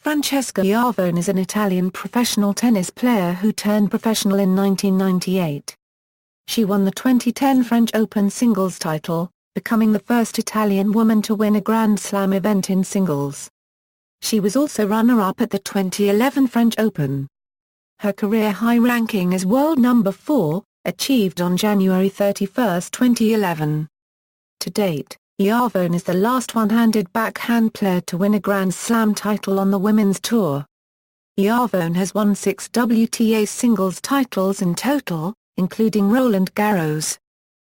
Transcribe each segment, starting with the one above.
Francesca Schiavone is an Italian professional tennis player who turned professional in 1998. She won the 2010 French Open singles title, becoming the first Italian woman to win a Grand Slam event in singles. She was also runner-up at the 2011 French Open. Her career high ranking is world number 4, achieved on January 31, 2011. To date, Schiavone is the last one-handed backhand player to win a Grand Slam title on the Women's Tour. Schiavone has won 6 WTA singles titles in total, including Roland Garros.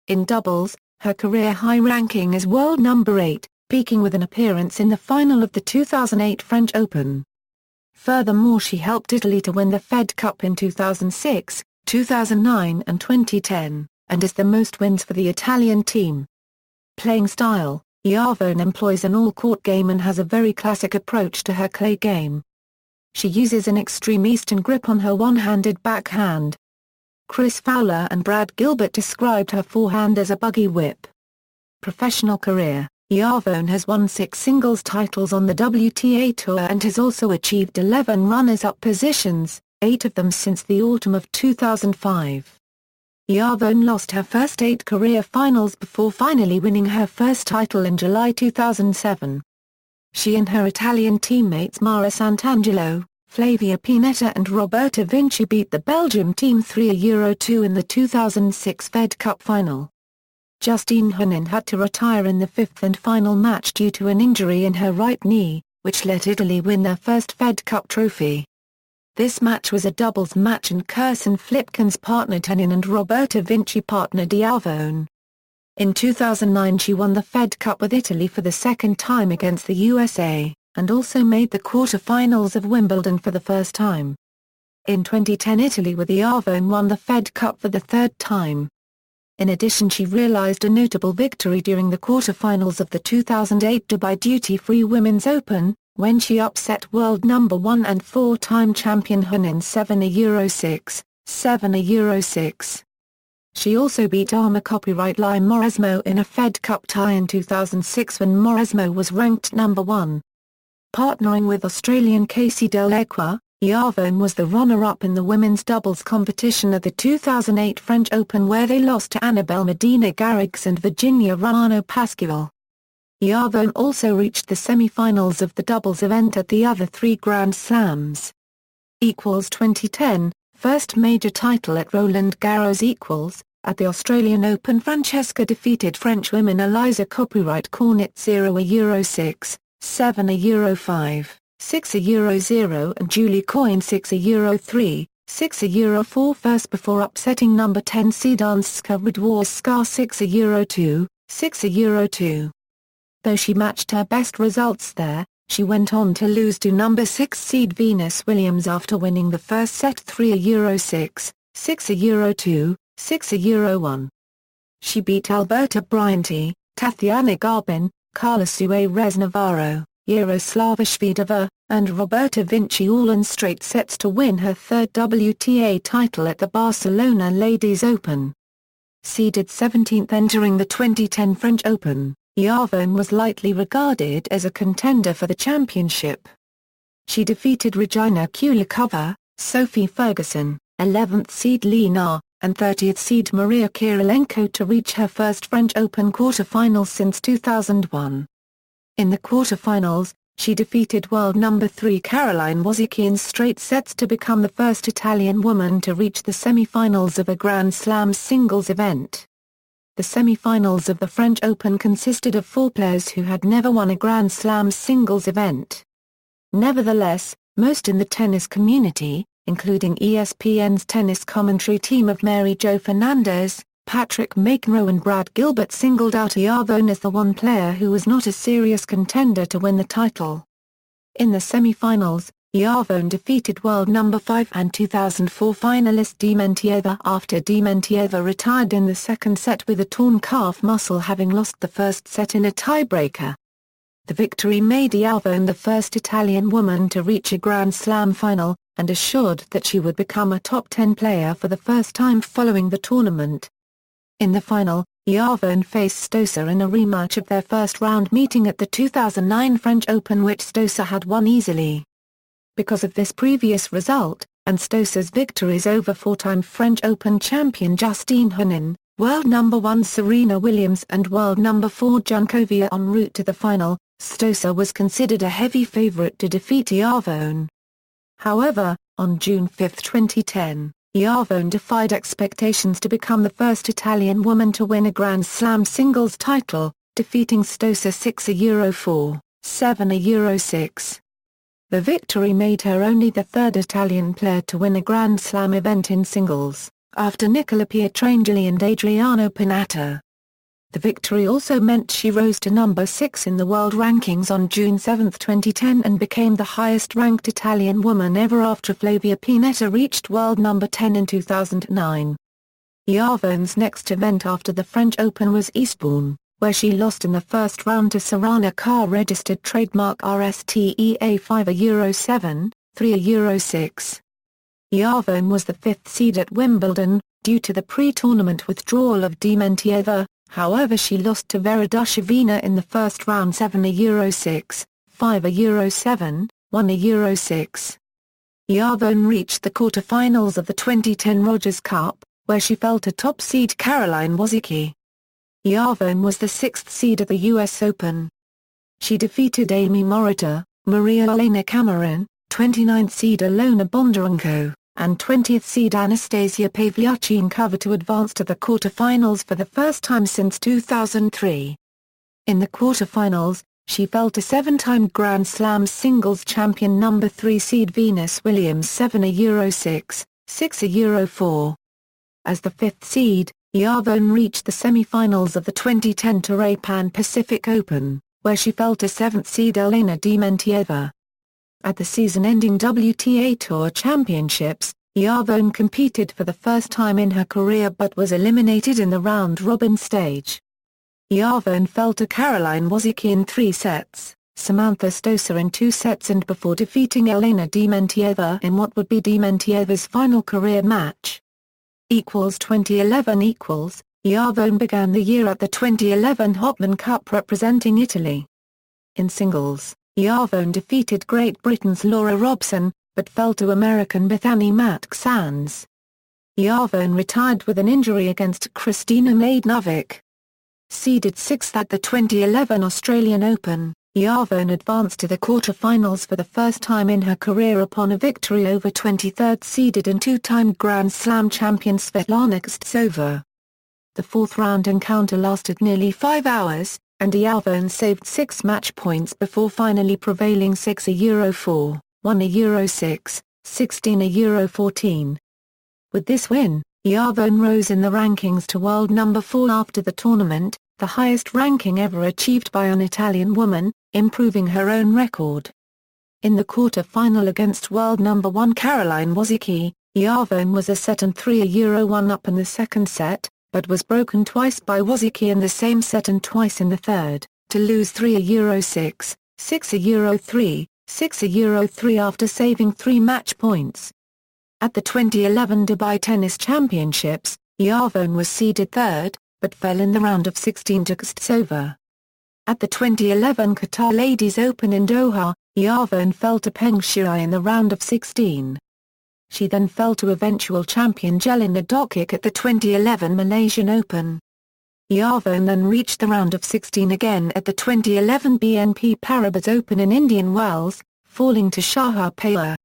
In doubles, her career high ranking is world number 8, peaking with an appearance in the final of the 2008 French Open. Furthermore, she helped Italy to win the Fed Cup in 2006, 2009 and 2010, and is the most wins for the Italian team. Playing style, Schiavone employs an all-court game and has a very classic approach to her clay game. She uses an extreme Eastern grip on her one-handed backhand. Chris Fowler and Brad Gilbert described her forehand as a buggy whip. Professional career, Schiavone has won 6 singles titles on the WTA Tour and has also achieved 11 runners-up positions, 8 of them since the autumn of 2005. Schiavone lost her first 8 career finals before finally winning her first title in July 2007. She and her Italian teammates Mara Santangelo, Flavia Pinetta and Roberta Vinci beat the Belgium team 3-2 in the 2006 Fed Cup final. Justine Henin had to retire in the 5th and final match due to an injury in her right knee, which let Italy win their first Fed Cup trophy. This match was a doubles match and Kirsten Flipkens partnered Henin and Roberta Vinci partnered Schiavone. In 2009 she won the Fed Cup with Italy for the second time against the USA, and also made the quarter-finals of Wimbledon for the first time. In 2010 Italy with Schiavone won the Fed Cup for the third time. In addition, she realized a notable victory during the quarter-finals of the 2008 Dubai Duty Free Women's Open, when she upset world number 1 and 4-time champion Henin 7-6, 7-6. She also beat Arma copyright Lai Mauresmo in a Fed Cup tie in 2006 when Mauresmo was ranked number 1. Partnering with Australian Casey Dell'Equa, Schiavone was the runner-up in the women's doubles competition at the 2008 French Open where they lost to Annabelle Medina Garrigues and Virginia Ruano Pascual. Schiavone also reached the semi-finals of the doubles event at the other 3 Grand Slams. 2010, first major title at Roland Garros. At the Australian Open, Francesca defeated French women Eliza copyright Cornet 0-6, 7-5, 6-0 and Julie Coyne 6-3, 6-4 first before upsetting number 10 seed Anska Radwarska 6-2, 6-2. Though she matched her best results there, she went on to lose to number 6 seed Venus Williams after winning the first set 3-6, 6-2, 6-1. She beat Alberta Bryantey, Tatiana Garbin, Carla Suarez Navarro, Yaroslava Shvedova, and Roberta Vinci all in straight sets to win her third WTA title at the Barcelona Ladies Open. Seeded 17th entering the 2010 French Open, Schiavone was lightly regarded as a contender for the championship. She defeated Regina Kulikova, Sophie Ferguson, 11th seed Li Na, and 30th seed Maria Kirilenko to reach her first French Open quarter-finals since 2001. In the quarter-finals, she defeated world number 3 Caroline Wozniacki in straight sets to become the first Italian woman to reach the semi-finals of a Grand Slam singles event. The semi-finals of the French Open consisted of 4 players who had never won a Grand Slam singles event. Nevertheless, most in the tennis community, including ESPN's tennis commentary team of Mary Jo Fernandez, Patrick McEnroe and Brad Gilbert singled out Schiavone as the one player who was not a serious contender to win the title. In the semi-finals, Schiavone defeated world number 5 and 2004 finalist Dementieva after Dementieva retired in the second set with a torn calf muscle, having lost the first set in a tiebreaker. The victory made Schiavone the first Italian woman to reach a Grand Slam final, and assured that she would become a top 10 player for the first time following the tournament. In the final, Schiavone faced Stosur in a rematch of their first round meeting at the 2009 French Open, which Stosur had won easily. Because of this previous result, and Stosur's victories over four-time French Open champion Justine Henin, world number 1 Serena Williams and world number 4 Jankovic en route to the final, Stosur was considered a heavy favorite to defeat Schiavone. However, on June 5, 2010, Schiavone defied expectations to become the first Italian woman to win a Grand Slam singles title, defeating Stosur 6-4, 7-6. The victory made her only the third Italian player to win a Grand Slam event in singles, after Nicola Pietrangeli and Adriano Pinatta. The victory also meant she rose to number 6 in the world rankings on June 7, 2010 and became the highest-ranked Italian woman ever after Flavia Pinatta reached world number 10 in 2009. Schiavone's next event after the French Open was Eastbourne, where she lost in the first round to Sorana Carr registered trademark RSTEA 5-7, 3-6. Schiavone was the fifth seed at Wimbledon, due to the pre-tournament withdrawal of Dementieva, however she lost to Vera Dushevina in the first round 7-6, 5-7, 1-6. Schiavone reached the quarter-finals of the 2010 Rogers Cup, where she fell to top seed Caroline Wozniacki. Schiavone was the sixth seed at the US Open. She defeated Amy Morita, Maria Elena Cameron, 29th seed Ilona Bondarenko, and 20th seed Anastasia Pavlyuchenkova to advance to the quarter-finals for the first time since 2003. In the quarter-finals, she fell to seven-time Grand Slam singles champion number 3 seed Venus Williams 7-6, 6-4. As the fifth seed, Schiavone reached the semi-finals of the 2010 Torrey Pan Pacific Open, where she fell to seventh seed Elena Dementieva. At the season-ending WTA Tour Championships, Schiavone competed for the first time in her career but was eliminated in the round-robin stage. Schiavone fell to Caroline Wozniacki in 3 sets, Samantha Stosur in 2 sets and before defeating Elena Dementieva in what would be Dementieva's final career match. 2011 Schiavone began the year at the 2011 Hopman Cup representing Italy. In singles, Schiavone defeated Great Britain's Laura Robson, but fell to American Bethany Matk-Sands. Schiavone retired with an injury against Kristina Mladenovic. Seeded 6th at the 2011 Australian Open, Schiavone advanced to the quarter-finals for the first time in her career upon a victory over 23rd seeded and two-time Grand Slam champion Svetlana Kuznetsova. The fourth-round encounter lasted nearly 5 hours, and Schiavone saved 6 match points before finally prevailing 6-4, 1-6, 16-14. With this win, Schiavone rose in the rankings to world number 4 after the tournament, the highest ranking ever achieved by an Italian woman, improving her own record. In the quarter-final against world number 1 Caroline Wozniacki, Schiavone was a set and 3-1 up in the second set, but was broken twice by Wozniacki in the same set and twice in the third, to lose 3-6, 6-3, 6-3 after saving 3 match points. At the 2011 Dubai Tennis Championships, Schiavone was seeded third, but fell in the round of 16 to Kuznetsova. At the 2011 Qatar Ladies Open in Doha, Schiavone fell to Peng Shuai in the round of 16. She then fell to eventual champion Jelena Dokic at the 2011 Malaysian Open. Schiavone then reached the round of 16 again at the 2011 BNP Paribas Open in Indian Wells, falling to Shahar Peer.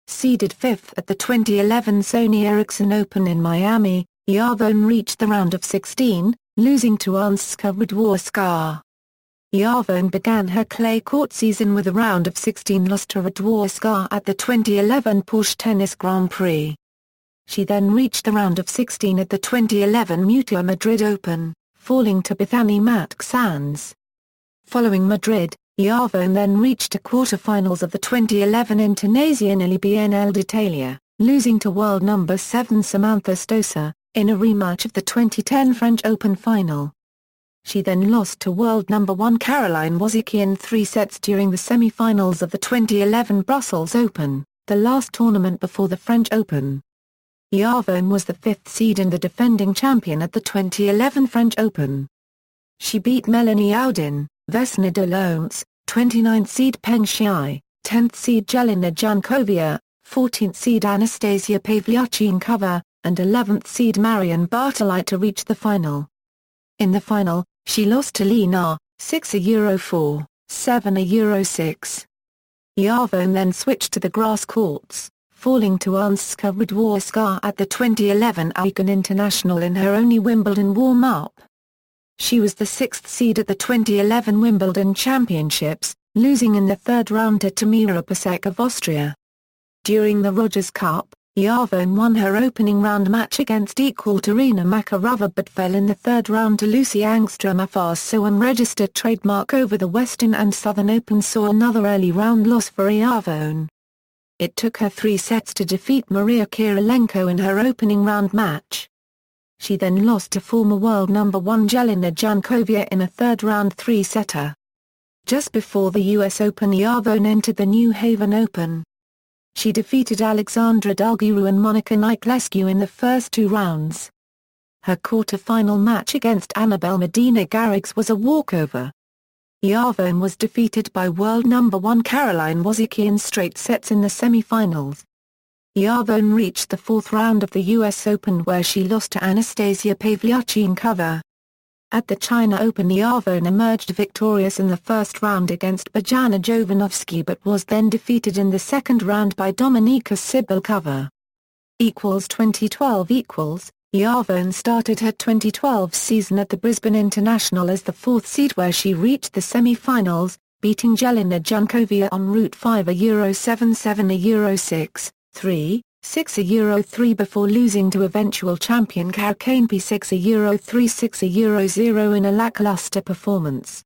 Seeded 5th at the 2011 Sony Ericsson Open in Miami, Schiavone reached the round of 16, losing to Ansgar Radwanska. Schiavone began her clay court season with a round of 16 loss to Radwanska at the 2011 Porsche Tennis Grand Prix. She then reached the round of 16 at the 2011 Mutua Madrid Open, falling to Bethany Matk-Sands. Following Madrid, Schiavone then reached the quarter-finals of the 2011 Internazionale Biennale d'Italia, losing to world number 7 Samantha Stosur, in a rematch of the 2010 French Open final. She then lost to world number 1 Caroline Wozniacki in 3 sets during the semi-finals of the 2011 Brussels Open, the last tournament before the French Open. Schiavone was the 5th seed and the defending champion at the 2011 French Open. She beat Melanie Oudin, Vesna de Lons, 29th seed Peng Shuai, 10th seed Jelena Jankovic, 14th seed Anastasia Pavlyuchenkova, and 11th seed Marion Bartoli to reach the final. In the final, she lost to Lena, 6-4, 7-6. Schiavone then switched to the grass courts, falling to Anska Radworska at the 2011 Aachen International in her only Wimbledon warm-up. She was the 6th seed at the 2011 Wimbledon Championships, losing in the third round to Tamira Pasek of Austria. During the Rogers Cup, Schiavone won her opening round match against Ekaterina Makarova but fell in the third round to Lucy Angstrom. A fast unregistered trademark over the Western and Southern Open saw another early round loss for Schiavone. It took her 3 sets to defeat Maria Kirilenko in her opening round match. She then lost to former world number 1 Jelena Jankovic in a third-round 3-setter. Just before the US Open, Schiavone entered the New Haven Open. She defeated Alexandra Dalgiru and Monica Niculescu in the first 2 rounds. Her quarter-final match against Annabelle Medina Garrigues was a walkover. Schiavone was defeated by world number 1 Caroline Wozniacki in straight sets in the semi-finals. Schiavone reached the 4th round of the US Open where she lost to Anastasia Pavlyuchenkova. At the China Open, Schiavone emerged victorious in the first round against Bojana Jovanovski but was then defeated in the second round by Dominika Cibulkova. 2012 Schiavone started her 2012 season at the Brisbane International as the 4th seed where she reached the semi-finals, beating Jelena Jankovic en route 5-7, 7-6, 3, 6-3 before losing to eventual champion Karakane 6-3, 6-0 in a lackluster performance.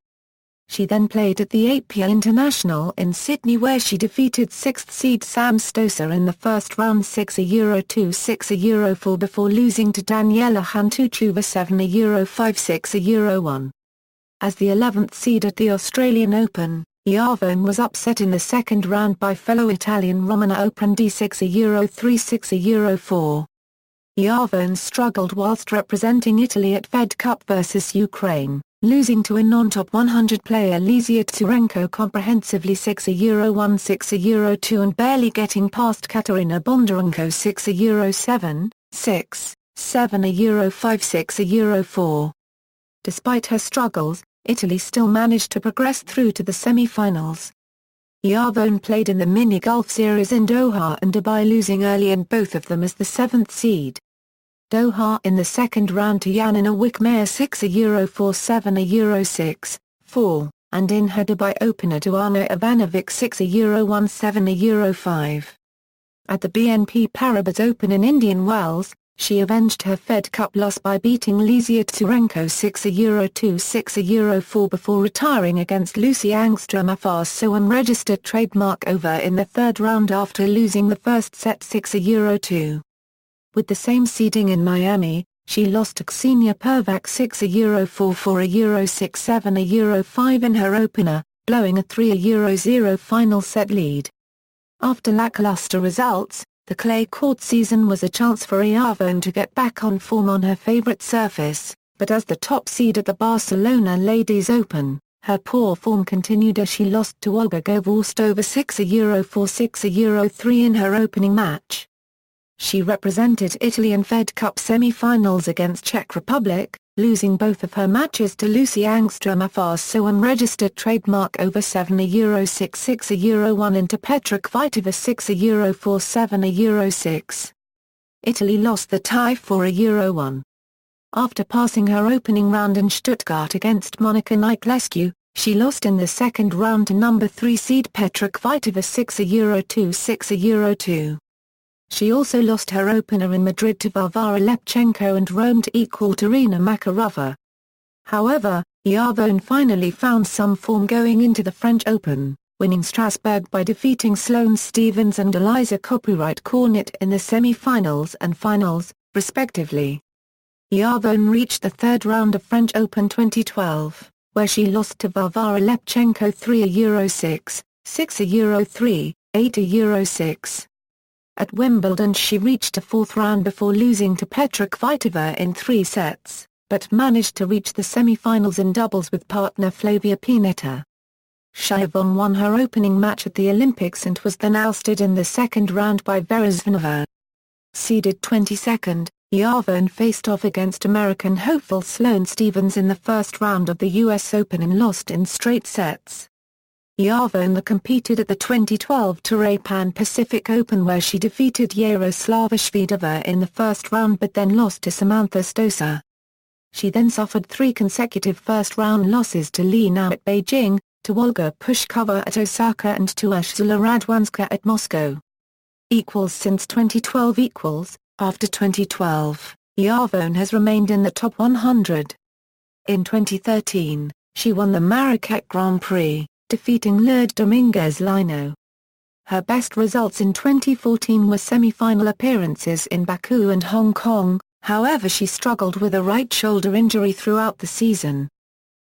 She then played at the Apia International in Sydney where she defeated 6th seed Sam Stosur in the first round 6-2, 6-4 before losing to Daniela Hantuchova 7-5, 6-1. As the 11th seed at the Australian Open, Schiavone was upset in the second round by fellow Italian Romana Oprandi 6-3, 6-4. Schiavone struggled whilst representing Italy at Fed Cup vs Ukraine, losing to a non-top 100 player Lizia Tsurenko comprehensively 6-1, 6-2 and barely getting past Katerina Bondarenko 6-7, 6, 7-5, 6-4. Despite her struggles, Italy still managed to progress through to the semi-finals. Schiavone played in the mini-golf series in Doha and Dubai, losing early in both of them as the 7th seed. Doha in the second round to Janina Wickmeyer 6-4, 7-6, 4, and in her Dubai opener to Ana Ivanovic 6-1, 7-5. At the BNP Paribas Open in Indian Wells, she avenged her Fed Cup loss by beating Lizia Tsurenko 6-2, 6-4 before retiring against Lucy Angstrom. A fast unregistered trademark over in the third round after losing the first set 6-2. With the same seeding in Miami, she lost to Ksenia Pervak 6-4, 4-6, 7-5 in her opener, blowing a 3-0 final set lead. After lackluster results, the clay court season was a chance for Schiavone to get back on form on her favorite surface, but as the top seed at the Barcelona Ladies Open, her poor form continued as she lost to Olga Gvorstova 6-4, 6-3 in her opening match. She represented Italy in Fed Cup semi-finals against Czech Republic, losing both of her matches to Lucy Angstrom. A fast unregistered trademark over 7-6, 6-1 and to Petra Kvitova 6-4, 7-6. Italy lost the tie 4-1. After passing her opening round in Stuttgart against Monica Niculescu, she lost in the second round to number 3 seed Petra Kvitova 6-2, 6-2. She also lost her opener in Madrid to Varvara Lepchenko and Rome to Ekaterina Makarova. However, Schiavone finally found some form going into the French Open, winning Strasbourg by defeating Sloane Stephens and Eliza Copyright Cornet in the semi-finals and finals, respectively. Schiavone reached the third round of French Open 2012, where she lost to Varvara Lepchenko 3-6, 6-3, 8-6. At Wimbledon she reached a fourth round before losing to Petra Kvitova in 3 sets, but managed to reach the semi-finals in doubles with partner Flavia Pennetta. Schiavone won her opening match at the Olympics and was then ousted in the second round by Vera Zvonova. Seeded 22nd, Schiavone faced off against American hopeful Sloane Stephens in the first round of the U.S. Open and lost in straight sets. Schiavone competed at the 2012 Toray Pan-Pacific Open where she defeated Yaroslava Shvedova in the first round but then lost to Samantha Stosur. She then suffered 3 consecutive first-round losses to Li Na at Beijing, to Olga Pushkova at Osaka and to Ursula Radwanska at Moscow. Since 2012. After 2012, Schiavone has remained in the top 100. In 2013, she won the Marrakech Grand Prix, defeating Lourdes Dominguez Lino. Her best results in 2014 were semi-final appearances in Baku and Hong Kong, however she struggled with a right shoulder injury throughout the season.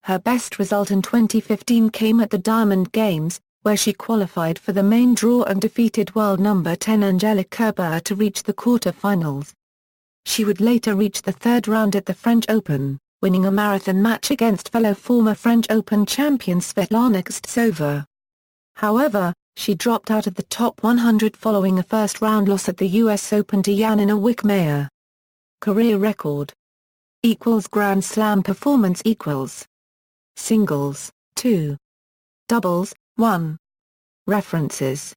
Her best result in 2015 came at the Diamond Games, where she qualified for the main draw and defeated world number 10 Angelique Kerber to reach the quarter-finals. She would later reach the third round at the French Open, winning a marathon match against fellow former French Open champion Svetlana Kostova. However, she dropped out of the top 100 following a first-round loss at the U.S. Open to Janina Wickmeyer. Career record Grand Slam performance Singles 2. Doubles 1. References.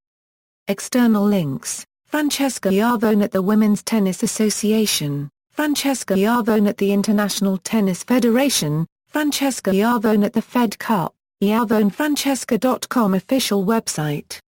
External links: Francesca Schiavone at the Women's Tennis Association, Francesca Schiavone at the International Tennis Federation, Francesca Schiavone at the Fed Cup, SchiavoneFrancesca.com official website.